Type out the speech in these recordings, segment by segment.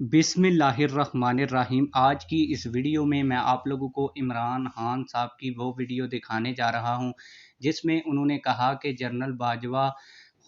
बिस्मिल्लाहिर्रहमानिर्रहीम। आज की इस वीडियो में मैं आप लोगों को इमरान खान साहब की वो वीडियो दिखाने जा रहा हूं जिसमें उन्होंने कहा कि जनरल बाजवा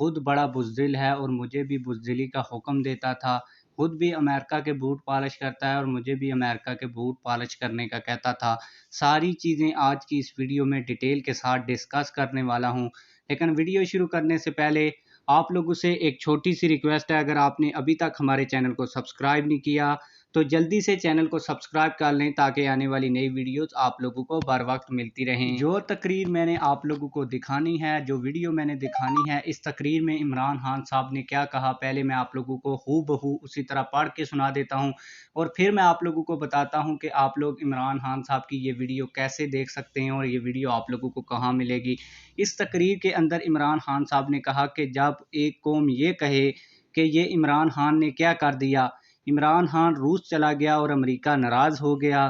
खुद बड़ा बुज़दिल है और मुझे भी बुज़दिली का हुक्म देता था। खुद भी अमेरिका के बूट पॉलिश करता है और मुझे भी अमेरिका के बूट पॉलिश करने का कहता था। सारी चीज़ें आज की इस वीडियो में डिटेल के साथ डिस्कस करने वाला हूँ। लेकिन वीडियो शुरू करने से पहले आप लोगों से एक छोटी सी रिक्वेस्ट है, अगर आपने अभी तक हमारे चैनल को सब्सक्राइब नहीं किया तो जल्दी से चैनल को सब्सक्राइब कर लें ताकि आने वाली नई वीडियोस आप लोगों को बर वक्त मिलती रहें। जो तकरीर मैंने आप लोगों को दिखानी है, जो वीडियो मैंने दिखानी है, इस तकरीर में इमरान खान साहब ने क्या कहा, पहले मैं आप लोगों को हूबहू उसी तरह पढ़ के सुना देता हूँ और फिर मैं आप लोगों को बताता हूँ कि आप लोग इमरान खान साहब की ये वीडियो कैसे देख सकते हैं और ये वीडियो आप लोगों को कहाँ मिलेगी। इस तकरीर के अंदर इमरान खान साहब ने कहा कि जब एक कौम ये कहे कि ये इमरान खान ने क्या कर दिया, इमरान खान रूस चला गया और अमेरिका नाराज़ हो गया।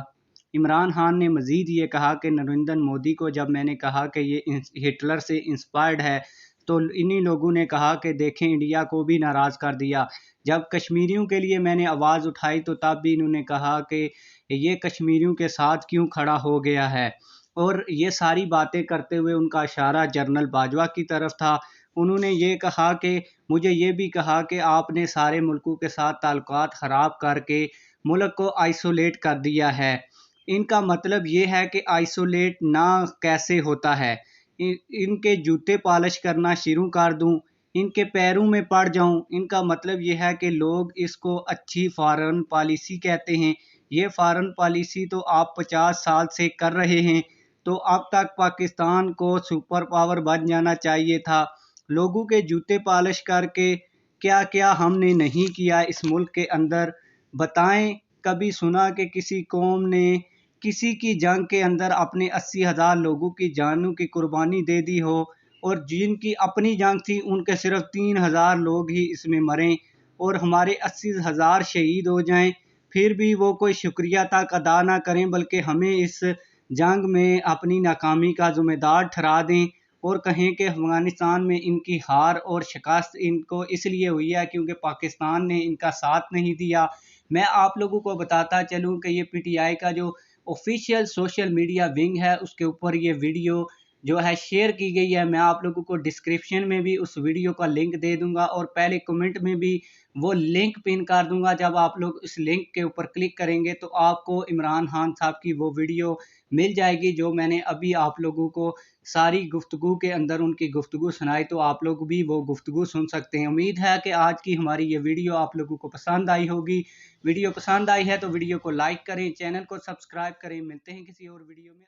इमरान खान ने मज़ीद ये कहा कि नरेंद्र मोदी को जब मैंने कहा कि ये हिटलर से इंस्पायर्ड है तो इन्हीं लोगों ने कहा कि देखें इंडिया को भी नाराज़ कर दिया। जब कश्मीरियों के लिए मैंने आवाज़ उठाई तो तब भी इन्होंने कहा कि ये कश्मीरियों के साथ क्यों खड़ा हो गया है। और ये सारी बातें करते हुए उनका इशारा जनरल बाजवा की तरफ था। उन्होंने ये कहा कि मुझे ये भी कहा कि आपने सारे मुल्कों के साथ ताल्लुकात ख़राब करके मुल्क को आइसोलेट कर दिया है। इनका मतलब ये है कि आइसोलेट ना कैसे होता है, इनके जूते पॉलिश करना शुरू कर दूं, इनके पैरों में पड़ जाऊं। इनका मतलब ये है कि लोग इसको अच्छी फॉरेन पॉलिसी कहते हैं। ये फॉरेन पॉलिसी तो आप 50 साल से कर रहे हैं, तो अब तक पाकिस्तान को सुपर पावर बन जाना चाहिए था। लोगों के जूते पॉलिश करके क्या क्या हमने नहीं किया इस मुल्क के अंदर, बताएं। कभी सुना कि किसी कौम ने किसी की जंग के अंदर अपने 80,000 लोगों की जानों की कुर्बानी दे दी हो और जिनकी अपनी जंग थी उनके सिर्फ 3,000 लोग ही इसमें मरें और हमारे 80,000 शहीद हो जाएं, फिर भी वो कोई शुक्रिया तक अदा ना करें बल्कि हमें इस जंग में अपनी नाकामी का ज़िम्मेदार ठहरा दें और कहें कि अफ़गानिस्तान में इनकी हार और शिकस्त इनको इसलिए हुई है क्योंकि पाकिस्तान ने इनका साथ नहीं दिया। मैं आप लोगों को बताता चलूँ कि ये पीटीआई का जो ऑफिशियल सोशल मीडिया विंग है उसके ऊपर ये वीडियो जो है शेयर की गई है। मैं आप लोगों को डिस्क्रिप्शन में भी उस वीडियो का लिंक दे दूंगा और पहले कमेंट में भी वो लिंक पिन कर दूंगा। जब आप लोग इस लिंक के ऊपर क्लिक करेंगे तो आपको इमरान खान साहब की वो वीडियो मिल जाएगी जो मैंने अभी आप लोगों को सारी गुफ्तगू के अंदर उनकी गुफ्तगू सुनाई, तो आप लोग भी वो गुफ्तगू सुन सकते हैं। उम्मीद है कि आज की हमारी ये वीडियो आप लोगों को पसंद आई होगी। वीडियो पसंद आई है तो वीडियो को लाइक करें, चैनल को सब्सक्राइब करें। मिलते हैं किसी और वीडियो में।